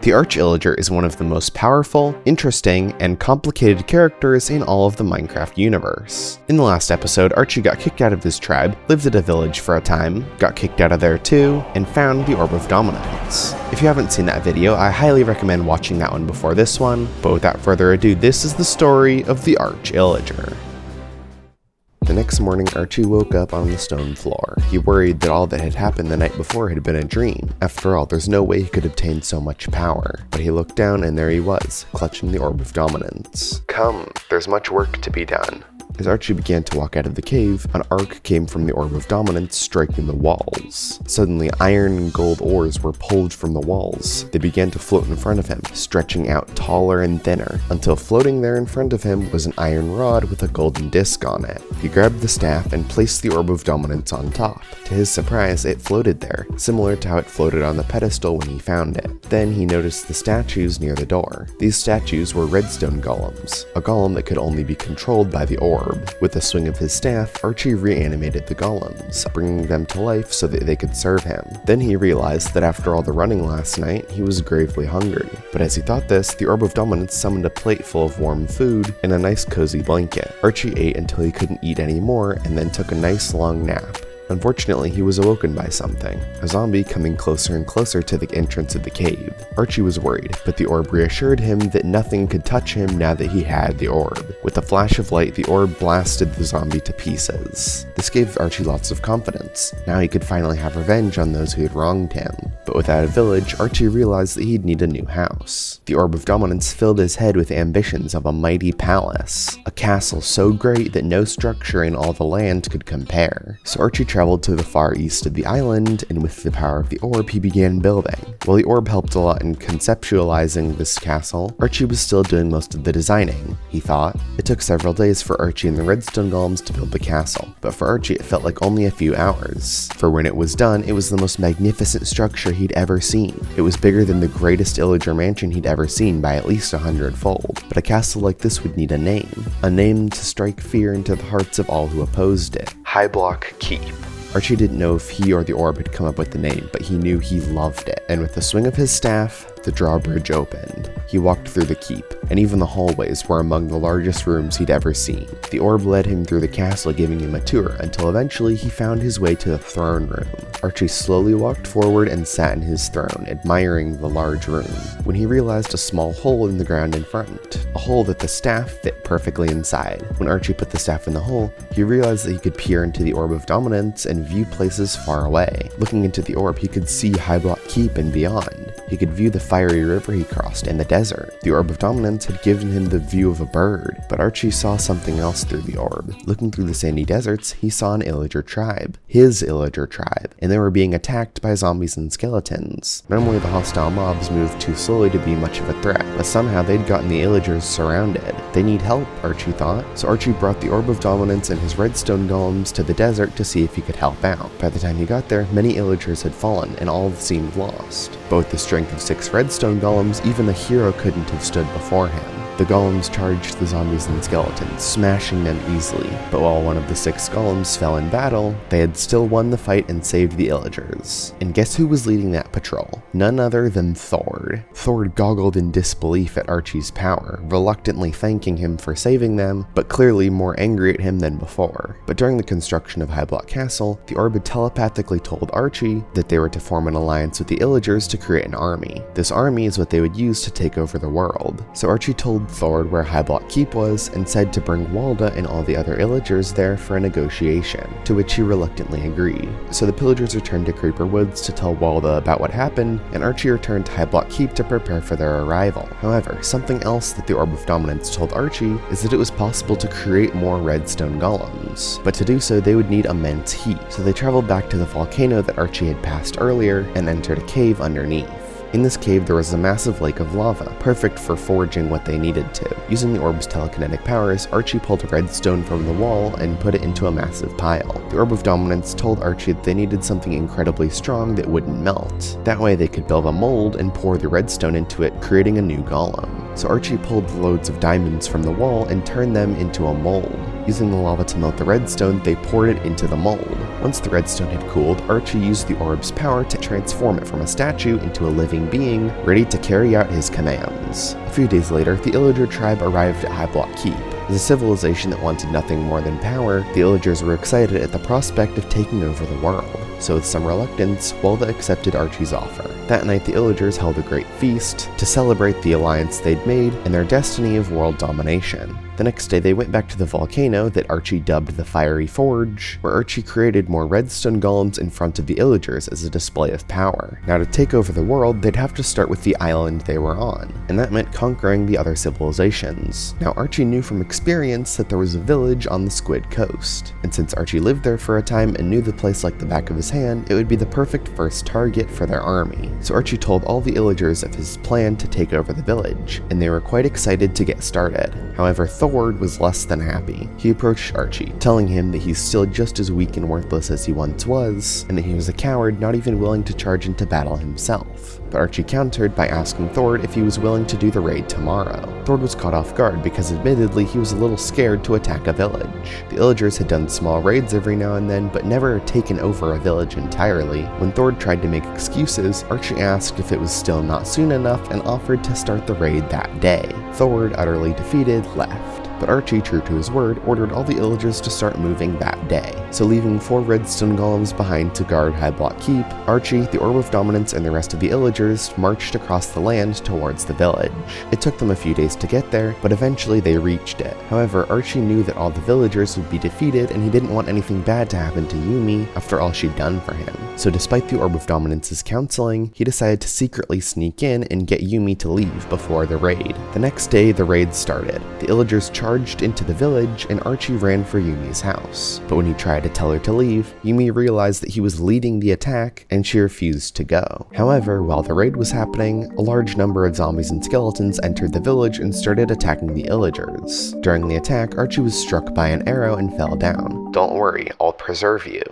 The Illager is one of the most powerful, interesting, and complicated characters in all of the Minecraft universe. In the last episode, Archie got kicked out of his tribe, lived at a village for a time, got kicked out of there too, and found the Orb of Dominance. If you haven't seen that video, I highly recommend watching that one before this one, but without further ado, this is the story of the Illager. The next morning, Archie woke up on the stone floor. He worried that all that had happened the night before had been a dream. After all, there's no way he could obtain so much power. But he looked down and there he was, clutching the Orb of Dominance. Come, there's much work to be done. As Archie began to walk out of the cave, an arc came from the Orb of Dominance, striking the walls. Suddenly, iron and gold ores were pulled from the walls. They began to float in front of him, stretching out taller and thinner, until floating there in front of him was an iron rod with a golden disc on it. He grabbed the staff and placed the Orb of Dominance on top. To his surprise, it floated there, similar to how it floated on the pedestal when he found it. Then he noticed the statues near the door. These statues were redstone golems, a golem that could only be controlled by the orb. With a swing of his staff, Archie reanimated the golems, bringing them to life so that they could serve him. Then he realized that after all the running last night, he was gravely hungry. But as he thought this, the Orb of Dominance summoned a plate full of warm food and a nice cozy blanket. Archie ate until he couldn't eat anymore and then took a nice long nap. Unfortunately, he was awoken by something, a zombie coming closer and closer to the entrance of the cave. Archie was worried, but the orb reassured him that nothing could touch him now that he had the orb. With a flash of light, the orb blasted the zombie to pieces. This gave Archie lots of confidence. Now he could finally have revenge on those who had wronged him. But without a village, Archie realized that he'd need a new house. The Orb of Dominance filled his head with ambitions of a mighty palace, a castle so great that no structure in all the land could compare. So Archie traveled to the far east of the island, and with the power of the orb, he began building. While the orb helped a lot in conceptualizing this castle, Archie was still doing most of the designing, he thought. It took several days for Archie and the redstone golems to build the castle, but for Archie it felt like only a few hours. For when it was done, it was the most magnificent structure he'd ever seen. It was bigger than the greatest Illager mansion he'd ever seen by at least 100-fold. But a castle like this would need a name to strike fear into the hearts of all who opposed it. Highblock Keep. Archie didn't know if he or the orb had come up with the name, but he knew he loved it, and with the swing of his staff, the drawbridge opened. He walked through the keep, and even the hallways were among the largest rooms he'd ever seen. The orb led him through the castle, giving him a tour, until eventually he found his way to the throne room. Archie slowly walked forward and sat in his throne, admiring the large room, when he realized a small hole in the ground in front, a hole that the staff fit perfectly inside. When Archie put the staff in the hole, he realized that he could peer into the Orb of Dominance and view places far away. Looking into the orb, he could see Highblock Keep and beyond. He could view the fiery river he crossed and the desert. The Orb of Dominance had given him the view of a bird, but Archie saw something else through the orb. Looking through the sandy deserts, he saw an Illager tribe, his Illager tribe, and they were being attacked by zombies and skeletons. Normally the hostile mobs moved too slowly to be much of a threat, but somehow they'd gotten the Illagers surrounded. They need help, Archie thought, so Archie brought the Orb of Dominance and his redstone golems to the desert to see if he could help out. By the time he got there, many Illagers had fallen, and all seemed lost. But with the strength of 6 redstone golems, even a hero couldn't have stood before him. The golems charged the zombies and skeletons, smashing them easily, but while one of the 6 golems fell in battle, they had still won the fight and saved the Illagers. And guess who was leading that patrol? None other than Thor. Thor goggled in disbelief at Archie's power, reluctantly thanking him for saving them, but clearly more angry at him than before. But during the construction of Highblock Castle, the orb had telepathically told Archie that they were to form an alliance with the Illagers to create an army. This army is what they would use to take over the world. So Archie told Thor where Highblock Keep was and said to bring Walda and all the other Illagers there for a negotiation, to which he reluctantly agreed. So the pillagers returned to Creeper Woods to tell Walda about what happened, and Archie returned to Highblock Keep to prepare for their arrival. However, something else that the Orb of Dominance told Archie is that it was possible to create more redstone golems, but to do so they would need immense heat. So they traveled back to the volcano that Archie had passed earlier and entered a cave underneath. In this cave, there was a massive lake of lava, perfect for forging what they needed to. Using the orb's telekinetic powers, Archie pulled a redstone from the wall and put it into a massive pile. The Orb of Dominance told Archie that they needed something incredibly strong that wouldn't melt. That way they could build a mold and pour the redstone into it, creating a new golem. So Archie pulled loads of diamonds from the wall and turned them into a mold. Using the lava to melt the redstone, they poured it into the mold. Once the redstone had cooled, Archie used the orb's power to transform it from a statue into a living being, ready to carry out his commands. A few days later, the Illager tribe arrived at Highblock Keep. As a civilization that wanted nothing more than power, the Illagers were excited at the prospect of taking over the world. So with some reluctance, Walda accepted Archie's offer. That night, the Illagers held a great feast to celebrate the alliance they'd made and their destiny of world domination. The next day, they went back to the volcano that Archie dubbed the Fiery Forge, where Archie created more redstone golems in front of the Illagers as a display of power. Now, to take over the world, they'd have to start with the island they were on, and that meant conquering the other civilizations. Now, Archie knew from experience that there was a village on the Squid Coast, and since Archie lived there for a time and knew the place like the back of his hand, it would be the perfect first target for their army. So Archie told all the Illagers of his plan to take over the village, and they were quite excited to get started. However, Thor was less than happy. He approached Archie, telling him that he's still just as weak and worthless as he once was, and that he was a coward not even willing to charge into battle himself. But Archie countered by asking Thor if he was willing to do the raid tomorrow. Thor was caught off guard because admittedly he was a little scared to attack a village. The Illagers had done small raids every now and then, but never taken over a village entirely. When Thor tried to make excuses, Archie asked if it was still not soon enough and offered to start the raid that day. Thor, utterly defeated, left. But Archie, true to his word, ordered all the Illagers to start moving that day. So leaving 4 redstone golems behind to guard Highblock Keep, Archie, the Orb of Dominance, and the rest of the Illagers marched across the land towards the village. It took them a few days to get there, but eventually they reached it. However, Archie knew that all the villagers would be defeated, and he didn't want anything bad to happen to Yumi after all she'd done for him. So despite the Orb of Dominance's counseling, he decided to secretly sneak in and get Yumi to leave before the raid. The next day, the raid started. The Illagers charged into the village, and Archie ran for Yumi's house. But when he tried to tell her to leave, Yumi realized that he was leading the attack, and she refused to go. However, while the raid was happening, a large number of zombies and skeletons entered the village and started attacking the Illagers. During the attack, Archie was struck by an arrow and fell down. "Don't worry, I'll preserve you."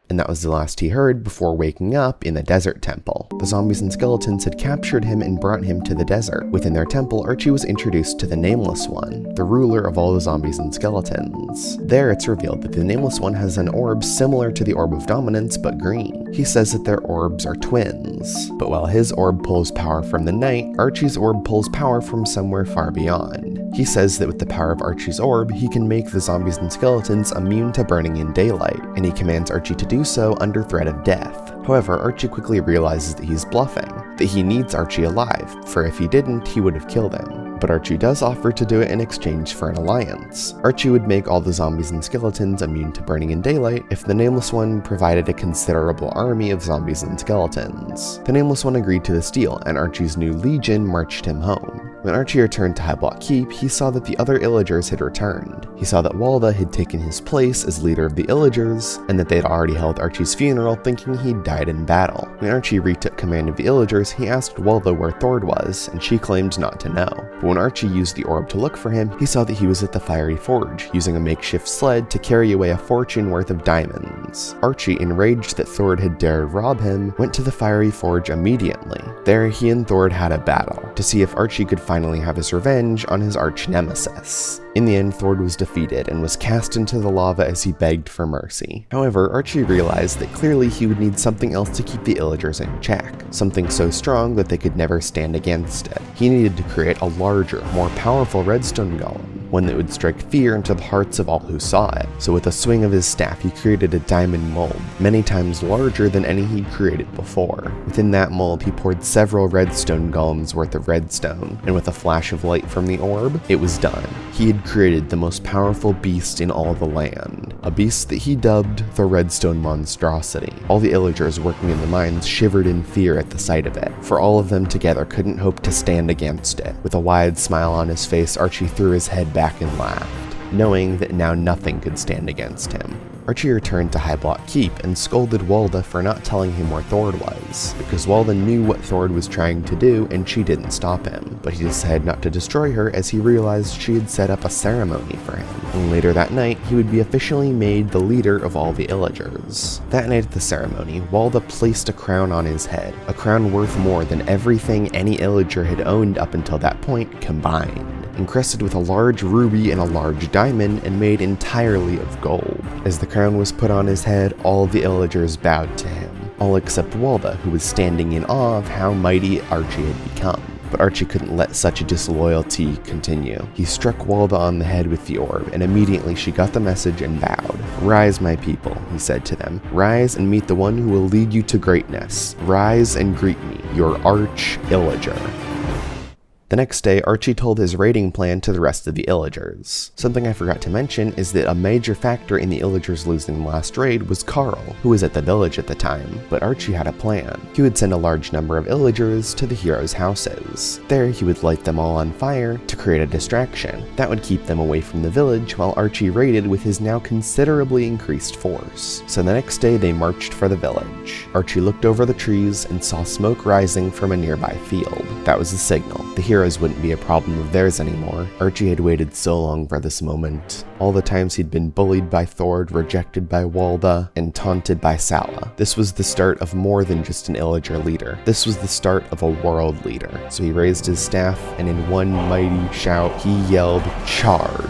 And that was the last he heard before waking up in the desert temple. The zombies and skeletons had captured him and brought him to the desert. Within their temple, Archie was introduced to the Nameless One, the ruler of all the zombies and skeletons. There, it's revealed that the Nameless One has an orb similar to the Orb of Dominance, but green. He says that their orbs are twins. But while his orb pulls power from the night, Archie's orb pulls power from somewhere far beyond. He says that with the power of Archie's orb, he can make the zombies and skeletons immune to burning in daylight, and he commands Archie to do so under threat of death. However, Archie quickly realizes that he's bluffing, that he needs Archie alive, for if he didn't, he would have killed him. But Archie does offer to do it in exchange for an alliance. Archie would make all the zombies and skeletons immune to burning in daylight if the Nameless One provided a considerable army of zombies and skeletons. The Nameless One agreed to this deal, and Archie's new legion marched him home. When Archie returned to Highblock Keep, he saw that the other Illagers had returned. He saw that Walda had taken his place as leader of the Illagers, and that they'd already held Archie's funeral thinking he'd died in battle. When Archie retook command of the Illagers, he asked Walda where Thor was, and she claimed not to know. But when Archie used the orb to look for him, he saw that he was at the Fiery Forge, using a makeshift sled to carry away a fortune worth of diamonds. Archie, enraged that Thor had dared rob him, went to the Fiery Forge immediately. There, he and Thor had a battle, to see if Archie could finally have his revenge on his arch-nemesis. In the end, Thor was defeated and was cast into the lava as he begged for mercy. However, Archie realized that clearly he would need something else to keep the Illagers in check, something so strong that they could never stand against it. He needed to create a larger, more powerful redstone golem, one that would strike fear into the hearts of all who saw it. So with a swing of his staff, he created a diamond mold, many times larger than any he'd created before. Within that mold, he poured several redstone golems worth of redstone, and with a flash of light from the orb, it was done. He had created the most powerful beast in all the land, a beast that he dubbed the Redstone Monstrosity. All the Illagers working in the mines shivered in fear at the sight of it, for all of them together couldn't hope to stand against it. With a wide smile on his face, Archie threw his head back and laughed, knowing that now nothing could stand against him. Archie returned to Highblock Keep and scolded Walda for not telling him where Thor was, because Walda knew what Thor was trying to do and she didn't stop him. But he decided not to destroy her as he realized she had set up a ceremony for him. And later that night, he would be officially made the leader of all the Illagers. That night at the ceremony, Walda placed a crown on his head, a crown worth more than everything any Illager had owned up until that point combined. encrusted with a large ruby and a large diamond and made entirely of gold. As the crown was put on his head, all the Illagers bowed to him, all except Walda, who was standing in awe of how mighty Archie had become. But Archie couldn't let such a disloyalty continue. He struck Walda on the head with the orb, and immediately she got the message and bowed. "Rise, my people," he said to them. "Rise and meet the one who will lead you to greatness. Rise and greet me, your arch Illager." The next day, Archie told his raiding plan to the rest of the Illagers. Something I forgot to mention is that a major factor in the Illagers losing the last raid was Carl, who was at the village at the time, but Archie had a plan. He would send a large number of Illagers to the heroes' houses. There, he would light them all on fire to create a distraction. That would keep them away from the village while Archie raided with his now considerably increased force. So the next day, they marched for the village. Archie looked over the trees and saw smoke rising from a nearby field. That was the signal. The heroes wouldn't be a problem of theirs anymore. Archie had waited so long for this moment. All the times he'd been bullied by Thor, rejected by Walda, and taunted by Sala. This was the start of more than just an Illager leader. This was the start of a world leader. So he raised his staff, and in one mighty shout, he yelled, "Charge!"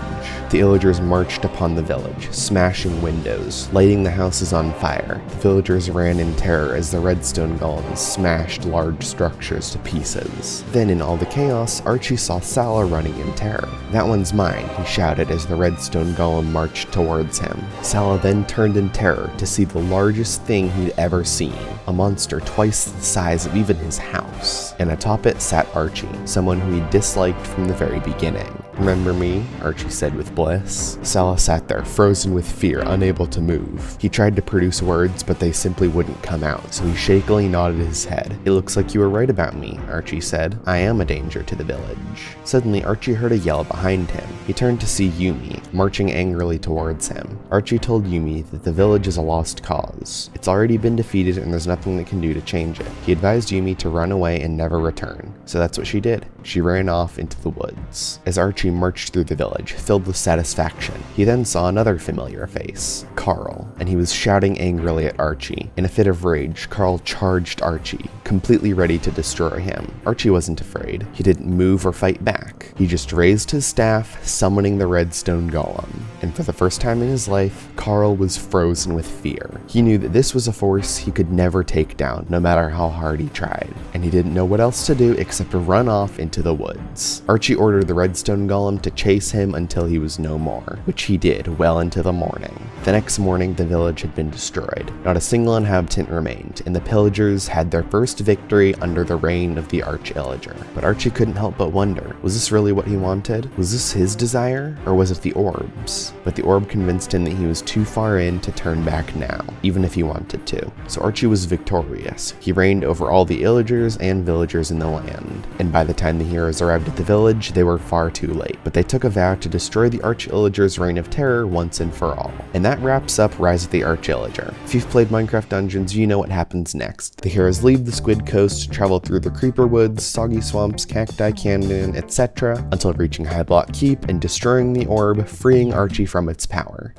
The Illagers marched upon the village, smashing windows, lighting the houses on fire. The villagers ran in terror as the redstone golems smashed large structures to pieces. Then in all the chaos, Archie saw Sala running in terror. "That one's mine," he shouted as the redstone golem marched towards him. Sala then turned in terror to see the largest thing he'd ever seen, a monster twice the size of even his house. And atop it sat Archie, someone who he disliked from the very beginning. "Remember me?" Archie said with bliss. Sala sat there, frozen with fear, unable to move. He tried to produce words, but they simply wouldn't come out, so he shakily nodded his head. "It looks like you were right about me," Archie said. "I am a danger to the village." Suddenly, Archie heard a yell behind him. He turned to see Yumi, marching angrily towards him. Archie told Yumi that the village is a lost cause. It's already been defeated and there's nothing they can do to change it. He advised Yumi to run away and never return. So that's what she did. She ran off into the woods. As Archie marched through the village, filled with satisfaction, he then saw another familiar face, Carl, and he was shouting angrily at Archie. In a fit of rage, Carl charged Archie, completely ready to destroy him. Archie wasn't afraid. He didn't move or fight back. He just raised his staff, summoning the redstone golem. And for the first time in his life, Carl was frozen with fear. He knew that this was a force he could never take down, no matter how hard he tried. And he didn't know what else to do except to run off into the woods. Archie ordered the redstone golem to chase him until he was no more, which he did well into the morning. The next morning, the village had been destroyed. Not a single inhabitant remained, and the pillagers had their first victory under the reign of the Arch Illager. But Archie couldn't help but wonder, was this really what he wanted? Was this his desire, or was it the orb's? But the orb convinced him that he was too far in to turn back now, even if he wanted to. So Archie was victorious. He reigned over all the Illagers and villagers in the land, and by the time the heroes arrived at the village, they were far too late. But they took a vow to destroy the Arch Illager's reign of terror once and for all. And that wraps up Rise of the Arch Illager. If you've played Minecraft Dungeons, you know what happens next. The heroes leave the Squid Coast, travel through the Creeper Woods, Soggy Swamps, Cacti Canyon, etc., until reaching Highblock Keep and destroying the orb, freeing Archie from its power.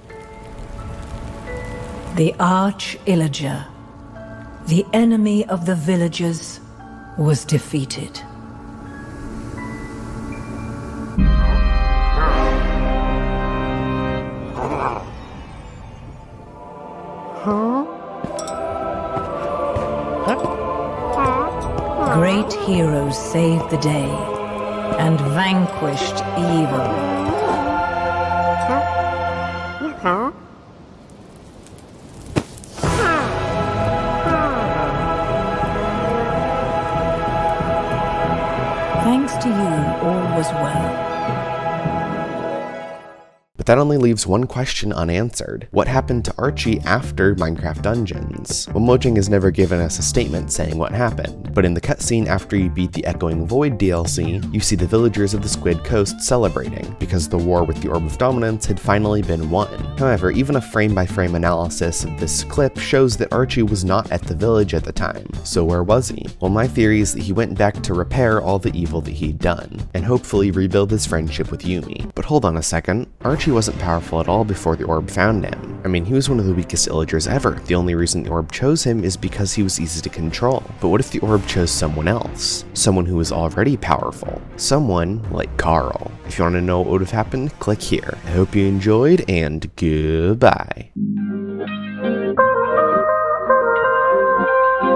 The Arch Illager, the enemy of the villagers, was defeated. Great heroes saved the day and vanquished evil. Thanks to you, all was well. But that only leaves one question unanswered. What happened to Archie after Minecraft Dungeons? Well, Mojang has never given us a statement saying what happened, but in the cutscene after you beat the Echoing Void DLC, you see the villagers of the Squid Coast celebrating, because the war with the Orb of Dominance had finally been won. However, even a frame-by-frame analysis of this clip shows that Archie was not at the village at the time. So where was he? Well, my theory is that he went back to repair all the evil that he'd done, and hopefully rebuild his friendship with Yumi. But hold on a second, Archie wasn't powerful at all before the orb found him. I mean, he was one of the weakest Illagers ever. The only reason the orb chose him is because he was easy to control. But what if the orb chose someone else? Someone who was already powerful. Someone like Carl. If you want to know what would have happened, click here. I hope you enjoyed, and goodbye.